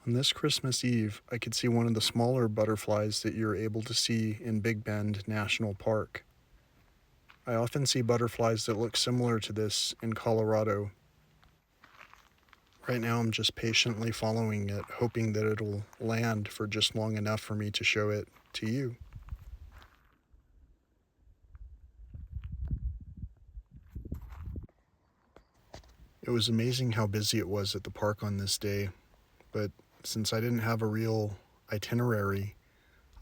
On this Christmas Eve, I could see one of the smaller butterflies that you're able to see in Big Bend National Park. I often see butterflies that look similar to this in Colorado. Right now, I'm just patiently following it, hoping that it'll land for just long enough for me to show it to you. It was amazing how busy it was at the park on this day, but since I didn't have a real itinerary,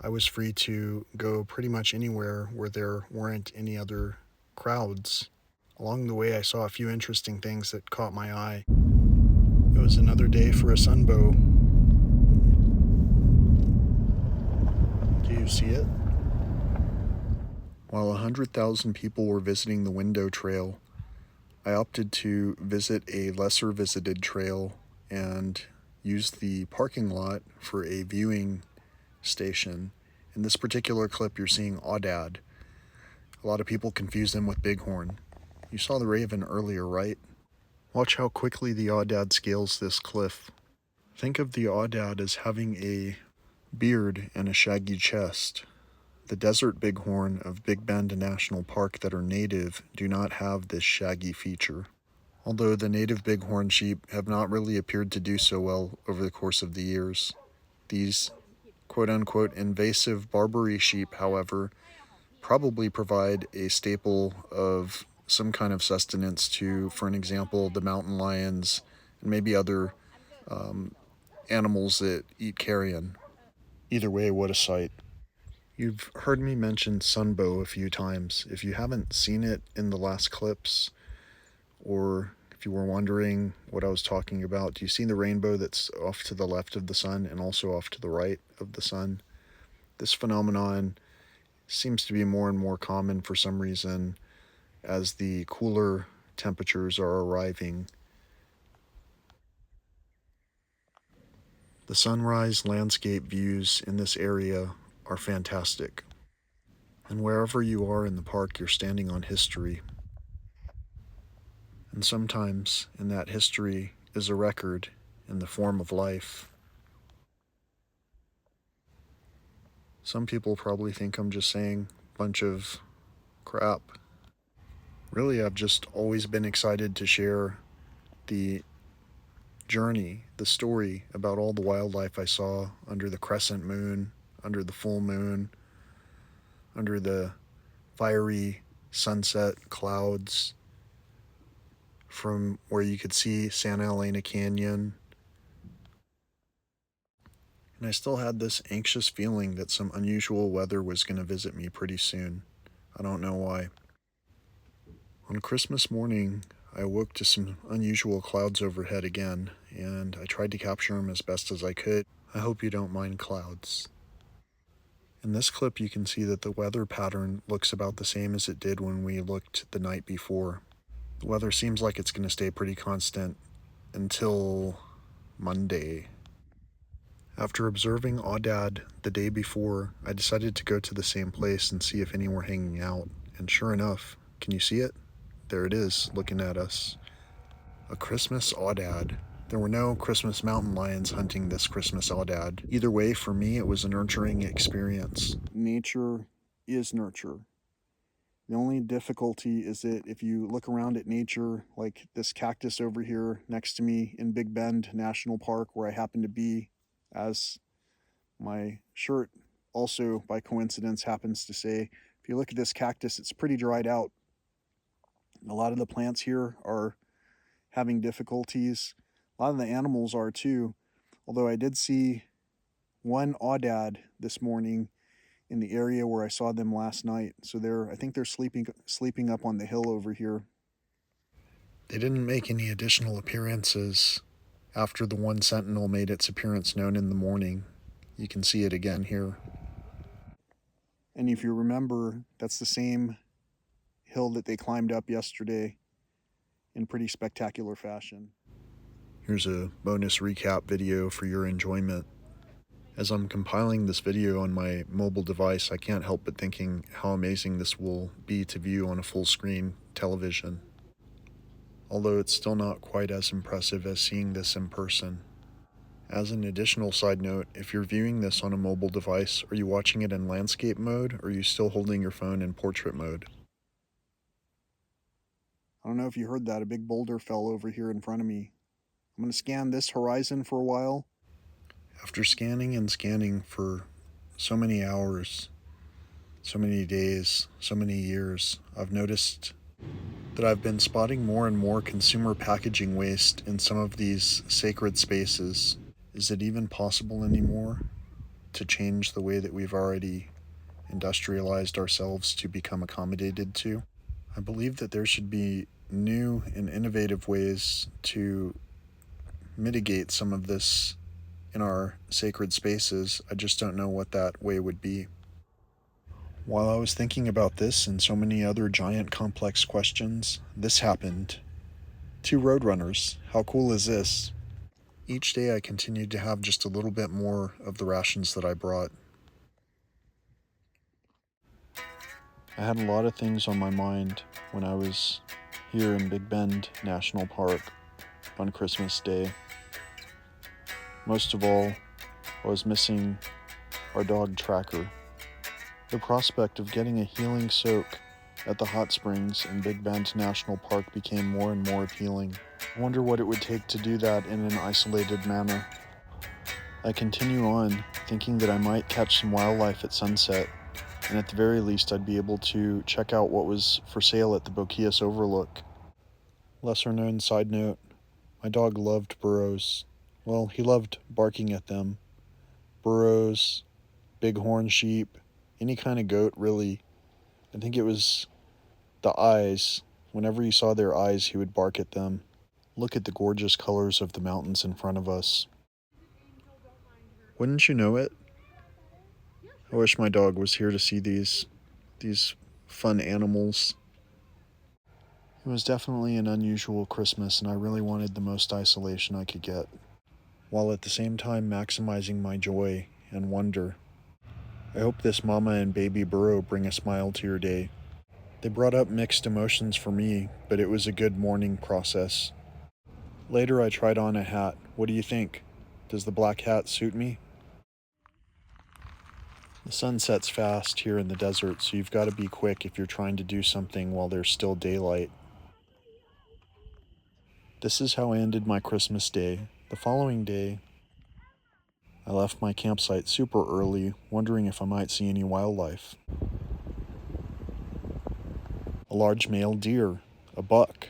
I was free to go pretty much anywhere where there weren't any other crowds. Along the way, I saw a few interesting things that caught my eye. It was another day for a sunbow. Do you see it? While 100,000 people were visiting the window trail, I opted to visit a lesser visited trail and use the parking lot for a viewing station. In this particular clip, you're seeing aoudad. A lot of people confuse them with bighorn. You saw the raven earlier, right? Watch how quickly the aoudad scales this cliff. Think of the aoudad as having a beard and a shaggy chest. The desert bighorn of Big Bend National Park that are native do not have this shaggy feature, although the native bighorn sheep have not really appeared to do so well over the course of the years. These quote-unquote invasive Barbary sheep, however, probably provide a staple of some kind of sustenance to, for an example, the mountain lions and maybe other animals that eat carrion. Either way, what a sight. You've heard me mention sunbow a few times. If you haven't seen it in the last clips, or if you were wondering what I was talking about, do you see the rainbow that's off to the left of the sun and also off to the right of the sun? This phenomenon seems to be more and more common for some reason as the cooler temperatures are arriving. The sunrise landscape views in this area are fantastic. And wherever you are in the park, you're standing on history. And sometimes in that history is a record in the form of life. Some people probably think I'm just saying a bunch of crap. Really, I've just always been excited to share the journey, the story about all the wildlife I saw under the crescent moon, under the full moon, under the fiery sunset clouds, from where you could see Santa Elena Canyon. And I still had this anxious feeling that some unusual weather was going to visit me pretty soon. I don't know why. On Christmas morning, I awoke to some unusual clouds overhead again, and I tried to capture them as best as I could. I hope you don't mind clouds. In this clip, you can see that the weather pattern looks about the same as it did when we looked the night before. The weather seems like it's going to stay pretty constant until Monday. After observing aoudad the day before, I decided to go to the same place and see if any were hanging out, and sure enough, can you see it? There it is, looking at us. A Christmas aoudad. There were no Christmas mountain lions hunting this Christmas aoudad. Either way, for me, it was a nurturing experience. Nature is nurture. The only difficulty is that if you look around at nature, like this cactus over here next to me in Big Bend National Park, where I happen to be, as my shirt also by coincidence happens to say, if you look at this cactus, it's pretty dried out. A lot of the plants here are having difficulties. A lot of the animals are too, although I did see one aoudad this morning in the area where I saw them last night. So I think they're sleeping up on the hill over here. They didn't make any additional appearances after the one sentinel made its appearance known in the morning. You can see it again here. And if you remember, that's the same hill that they climbed up yesterday in pretty spectacular fashion. Here's a bonus recap video for your enjoyment. As I'm compiling this video on my mobile device, I can't help but thinking how amazing this will be to view on a full screen television. Although it's still not quite as impressive as seeing this in person. As an additional side note, if you're viewing this on a mobile device, are you watching it in landscape mode, or are you still holding your phone in portrait mode? I don't know if you heard that, a big boulder fell over here in front of me. I'm going to scan this horizon for a while. After scanning and scanning for so many hours, so many days, so many years, I've noticed that I've been spotting more and more consumer packaging waste in some of these sacred spaces. Is it even possible anymore to change the way that we've already industrialized ourselves to become accommodated to? I believe that there should be new and innovative ways to mitigate some of this in our sacred spaces. I just don't know what that way would be. While I was thinking about this and so many other giant complex questions, this happened. 2 Roadrunners. How cool is this? Each day I continued to have just a little bit more of the rations that I brought. I had a lot of things on my mind when I was here in Big Bend National Park on Christmas Day. Most of all, I was missing our dog Tracker. The prospect of getting a healing soak at the hot springs in Big Bend National Park became more and more appealing. I wonder what it would take to do that in an isolated manner. I continue on, thinking that I might catch some wildlife at sunset, and at the very least I'd be able to check out what was for sale at the Boquillas Overlook. Lesser known side note, my dog loved burros. Well, he loved barking at them. Burros, bighorn sheep, any kind of goat, really. I think it was the eyes. Whenever he saw their eyes, he would bark at them. Look at the gorgeous colors of the mountains in front of us. Wouldn't you know it? I wish my dog was here to see these fun animals. It was definitely an unusual Christmas, and I really wanted the most isolation I could get, while at the same time maximizing my joy and wonder. I hope this mama and baby burro bring a smile to your day. They brought up mixed emotions for me, but it was a good mourning process. Later I tried on a hat. What do you think? Does the black hat suit me? The sun sets fast here in the desert, so you've got to be quick if you're trying to do something while there's still daylight. This is how I ended my Christmas day. The following day, I left my campsite super early, wondering if I might see any wildlife. A large male deer, a buck.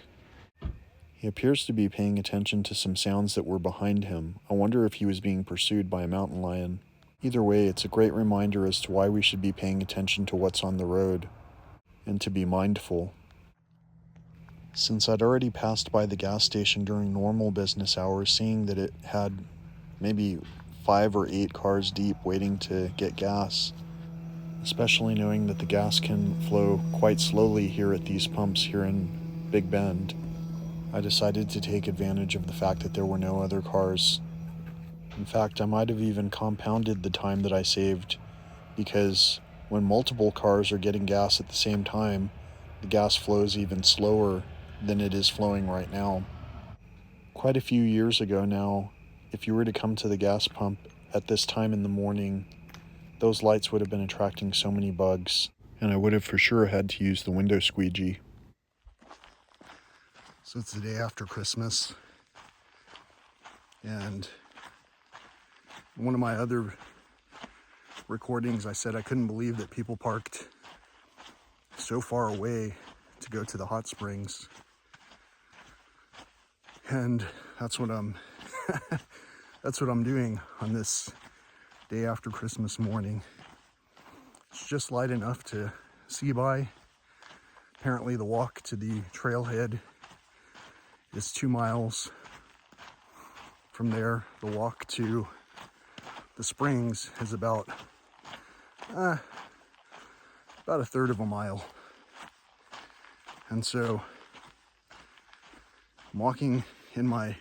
He appears to be paying attention to some sounds that were behind him. I wonder if he was being pursued by a mountain lion. Either way, it's a great reminder as to why we should be paying attention to what's on the road, and to be mindful. Since I'd already passed by the gas station during normal business hours, seeing that it had maybe 5 or 8 cars deep waiting to get gas, especially knowing that the gas can flow quite slowly here at these pumps here in Big Bend, I decided to take advantage of the fact that there were no other cars. In fact, I might have even compounded the time that I saved, because when multiple cars are getting gas at the same time, the gas flows even slower than it is flowing right now. Quite a few years ago now, if you were to come to the gas pump at this time in the morning, those lights would have been attracting so many bugs, and I would have for sure had to use the window squeegee. So it's the day after Christmas, and one of my other recordings, I said I couldn't believe that people parked so far away to go to the hot springs. And that's what I'm doing on this day after Christmas morning. It's just light enough to see by. Apparently the walk to the trailhead is 2 miles. From there, the walk to the springs is about a third of a mile. And so I'm walking in my, I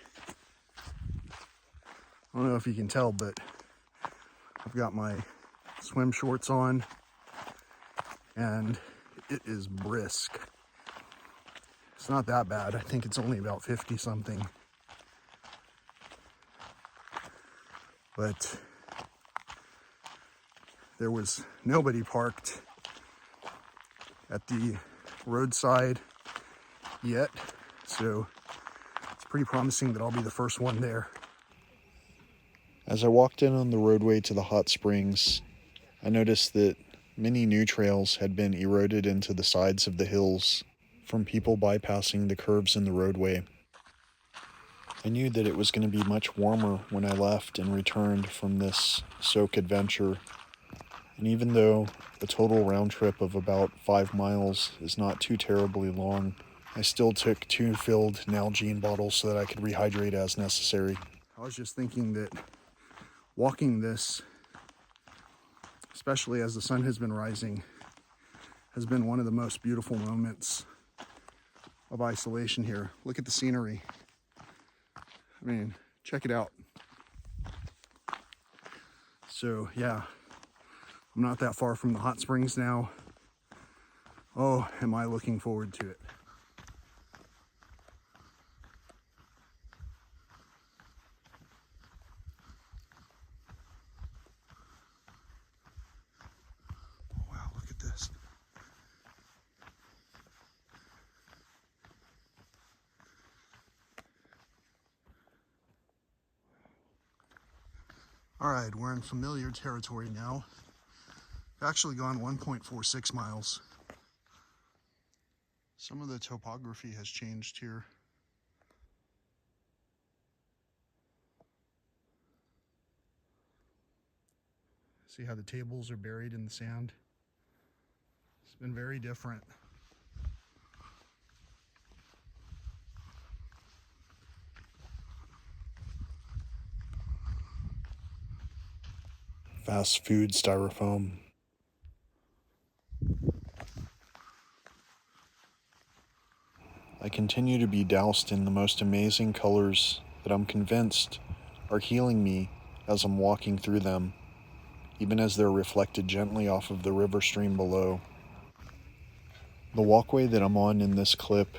don't know if you can tell, but I've got my swim shorts on, and it is brisk. It's not that bad. I think it's only about 50 something. but there was nobody parked at the roadside yet, so it's pretty promising that I'll be the first one there. As I walked in on the roadway to the hot springs, I noticed that many new trails had been eroded into the sides of the hills from people bypassing the curves in the roadway. I knew that it was going to be much warmer when I left and returned from this soak adventure, and even though a total round trip of about 5 miles is not too terribly long, I still took 2 filled Nalgene bottles so that I could rehydrate as necessary. I was just thinking that walking this, especially as the sun has been rising, has been one of the most beautiful moments of isolation here. Look at the scenery. I mean, check it out. So yeah, I'm not that far from the hot springs now. Oh, am I looking forward to it. Wow, look at this. All right, we're in familiar territory now. I've actually gone 1.46 miles. Some of the topography has changed here. See how the tables are buried in the sand? It's been very different. Fast food styrofoam. I continue to be doused in the most amazing colors that I'm convinced are healing me as I'm walking through them, even as they're reflected gently off of the river stream below. The walkway that I'm on in this clip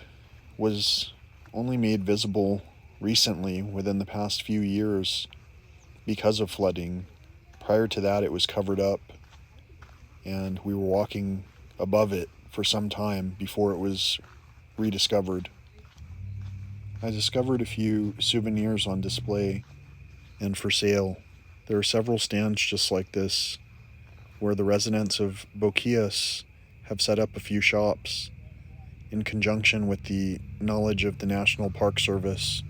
was only made visible recently within the past few years because of flooding. Prior to that, it was covered up, and we were walking above it for some time before it was rediscovered. I discovered a few souvenirs on display and for sale. There are several stands just like this, where the residents of Boquillas have set up a few shops in conjunction with the knowledge of the National Park Service.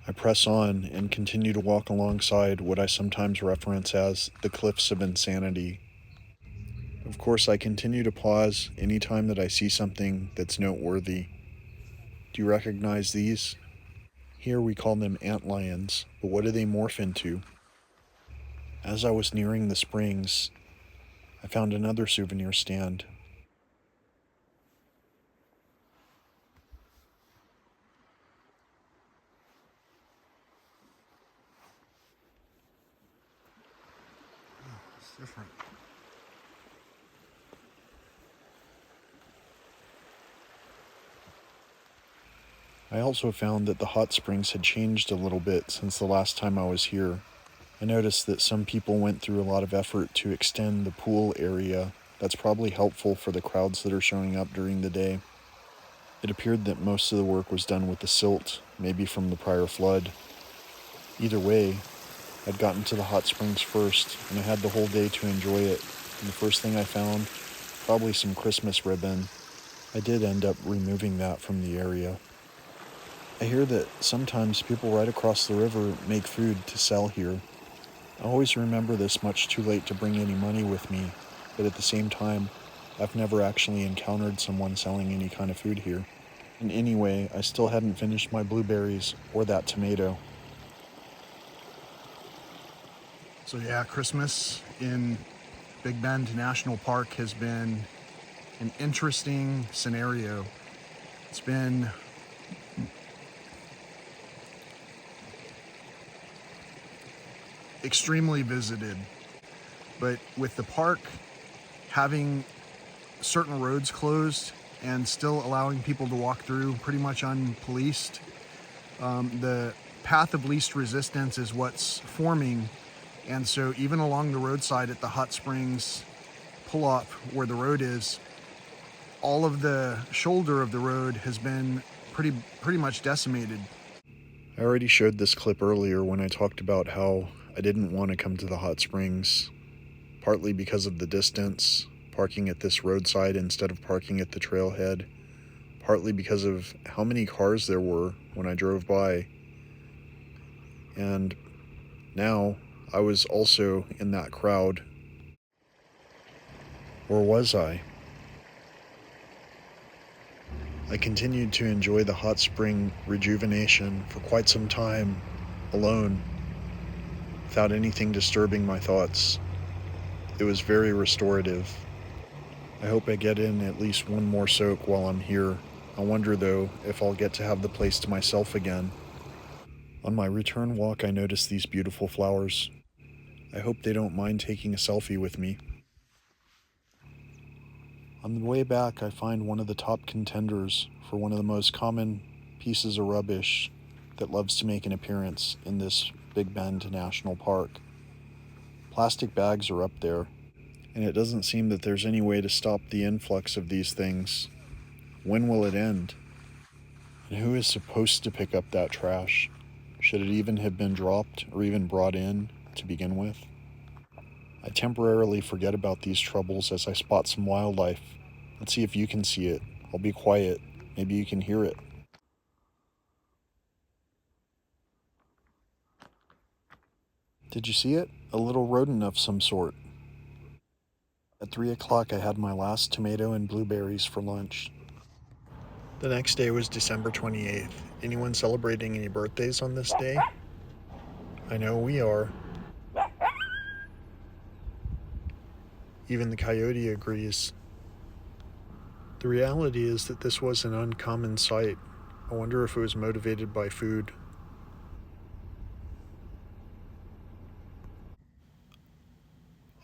I press on and continue to walk alongside what I sometimes reference as the cliffs of insanity. Of course, I continue to pause anytime that I see something that's noteworthy. Do you recognize these? Here we call them antlions, but what do they morph into? As I was nearing the springs, I found another souvenir stand. It's different. I also found that the hot springs had changed a little bit since the last time I was here. I noticed that some people went through a lot of effort to extend the pool area. That's probably helpful for the crowds that are showing up during the day. It appeared that most of the work was done with the silt, maybe from the prior flood. Either way, I'd gotten to the hot springs first, and I had the whole day to enjoy it. And the first thing I found, probably some Christmas ribbon. I did end up removing that from the area. I hear that sometimes people right across the river make food to sell here. I always remember this much too late to bring any money with me, but at the same time, I've never actually encountered someone selling any kind of food here. And anyway, I still hadn't finished my blueberries or that tomato. So yeah, Christmas in Big Bend National Park has been an interesting scenario. It's been extremely visited, but with the park having certain roads closed and still allowing people to walk through pretty much unpoliced, the path of least resistance is what's forming And so even along the roadside at the hot springs pull-off where the road is, all of the shoulder of the road has been pretty much decimated. I already showed this clip earlier when I talked about how I didn't want to come to the hot springs, partly because of the distance, parking at this roadside instead of parking at the trailhead, partly because of how many cars there were when I drove by. And now I was also in that crowd. Or was I? I continued to enjoy the hot spring rejuvenation for quite some time, alone, without anything disturbing my thoughts. It was very restorative. I hope I get in at least one more soak while I'm here. I wonder, though, if I'll get to have the place to myself again. On my return walk, I noticed these beautiful flowers. I hope they don't mind taking a selfie with me. On the way back, I find one of the top contenders for one of the most common pieces of rubbish that loves to make an appearance in this Big Bend National Park. Plastic bags are up there, and it doesn't seem that there's any way to stop the influx of these things. When will it end? And who is supposed to pick up that trash? Should it even have been dropped or even brought in to begin with? I temporarily forget about these troubles as I spot some wildlife. Let's see if you can see it. I'll be quiet. Maybe you can hear it. Did you see it? A little rodent of some sort. At 3 o'clock, I had my last tomato and blueberries for lunch. The next day was December 28th. Anyone celebrating any birthdays on this day? I know we are. Even the coyote agrees. The reality is that this was an uncommon sight. I wonder if it was motivated by food.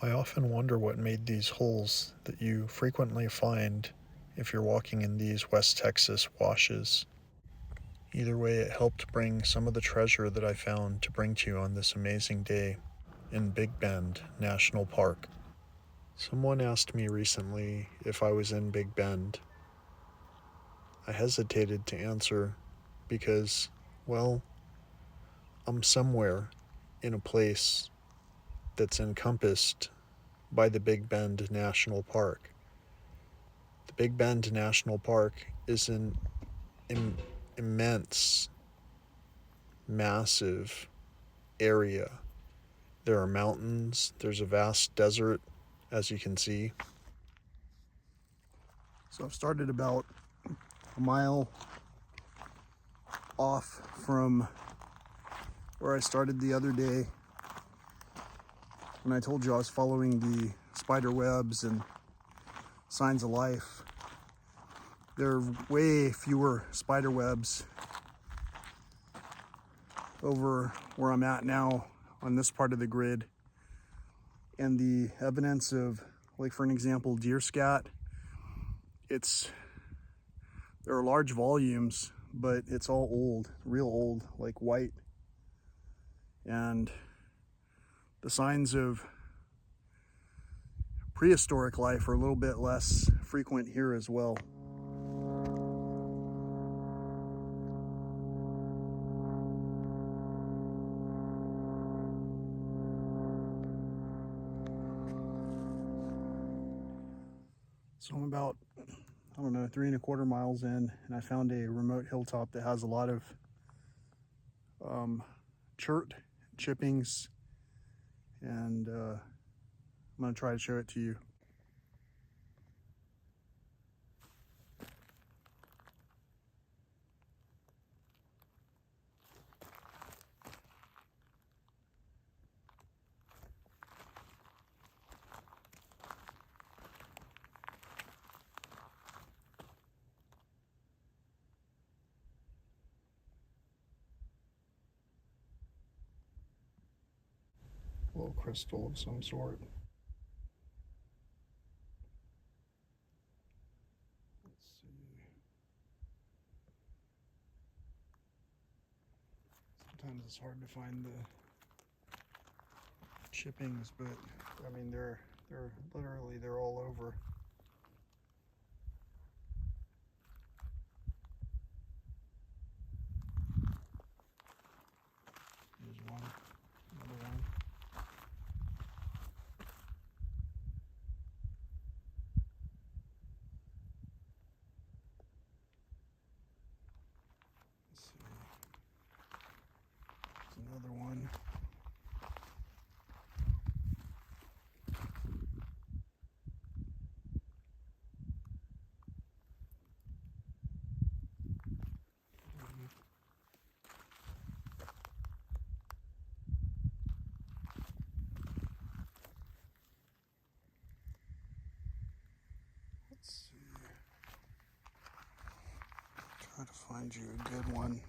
I often wonder what made these holes that you frequently find if you're walking in these West Texas washes. Either way, it helped bring some of the treasure that I found to bring to you on this amazing day in Big Bend National Park. Someone asked me recently if I was in Big Bend. I hesitated to answer because, well, I'm somewhere in a place that's encompassed by the Big Bend National Park. The Big Bend National Park is an immense, massive area. There are mountains, there's a vast desert, as you can see. So I've started about a mile off from where I started the other day when I told you I was following the spider webs and signs of life. There are way fewer spider webs over where I'm at now on this part of the grid. And the evidence of, like for an example, deer scat, there are large volumes, but it's all old, real old, like white. And the signs of prehistoric life are a little bit less frequent here as well. So I'm about, 3¼ miles in, and I found a remote hilltop that has a lot of chert, chippings, and I'm gonna try to show it to you. A little crystal of some sort. Let's see. Sometimes it's hard to find the chippings, but I mean they're literally they're all over. Here's one, another one. Let's see. There's another one. Let's see. Try to find you a good one.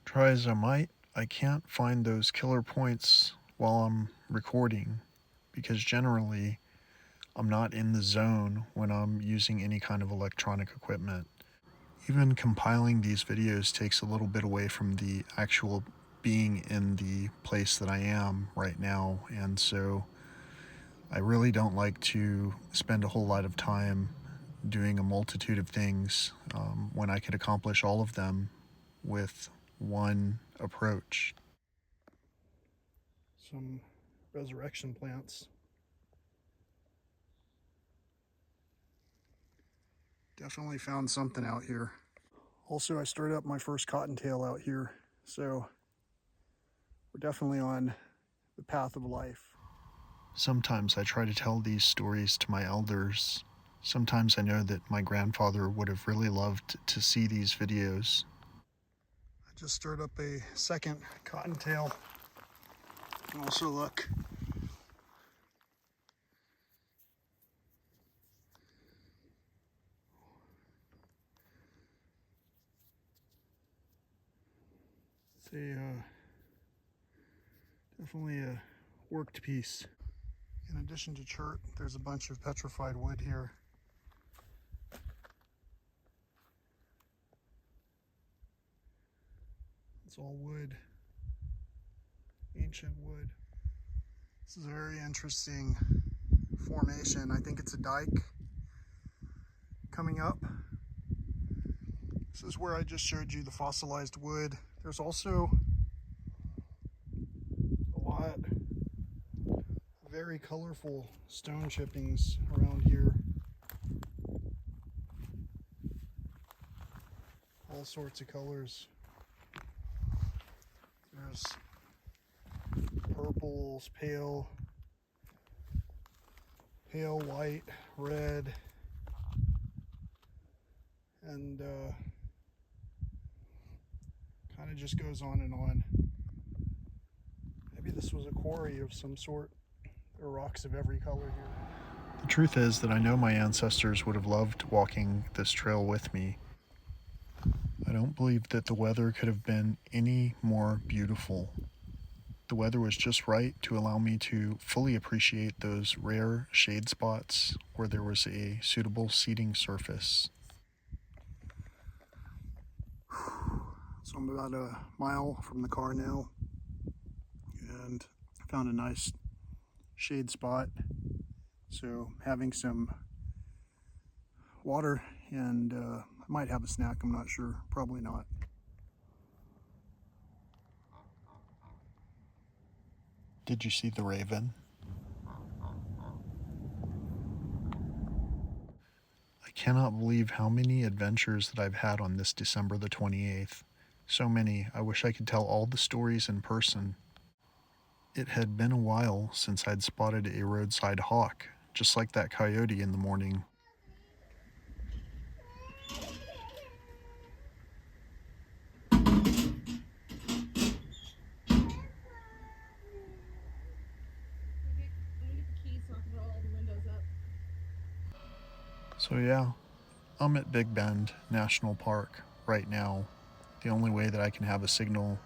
Try as I might, I can't find those killer points while I'm recording because generally I'm not in the zone when I'm using any kind of electronic equipment. Even compiling these videos takes a little bit away from the actual being in the place that I am right now, and so I really don't like to spend a whole lot of time doing a multitude of things when I could accomplish all of them with one approach. Some resurrection plants. Definitely found something out here. Also, I stirred up my first cottontail out here, so we're definitely on the path of life. Sometimes I try to tell these stories to my elders. Sometimes I know that my grandfather would have really loved to see these videos. I just stirred up a second cottontail. And also look. It's definitely a worked piece. In addition to chert, there's a bunch of petrified wood here. It's all wood, ancient wood. This is a very interesting formation. I think it's a dike coming up. This is where I just showed you the fossilized wood. There's also a lot of very colorful stone chippings around here. All sorts of colors. There's purples, pale white, red, and kind of just goes on and on. Maybe this was a quarry of some sort. There are rocks of every color here. The truth is that I know my ancestors would have loved walking this trail with me. I don't believe that the weather could have been any more beautiful. The weather was just right to allow me to fully appreciate those rare shade spots where there was a suitable seating surface. So I'm about a mile from the car now, and found a nice shade spot. So having some water and I might have a snack, I'm not sure, probably not. Did you see the raven? I cannot believe how many adventures that I've had on this December the 28th. So many, I wish I could tell all the stories in person. It had been a while since I'd spotted a roadside hawk, just like that coyote in the morning. So yeah, I'm at Big Bend National Park right now. The only way that I can have a signal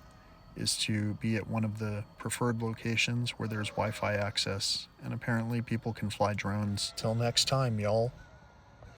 is to be at one of the preferred locations where there's Wi-Fi access, and apparently people can fly drones. Till next time, y'all.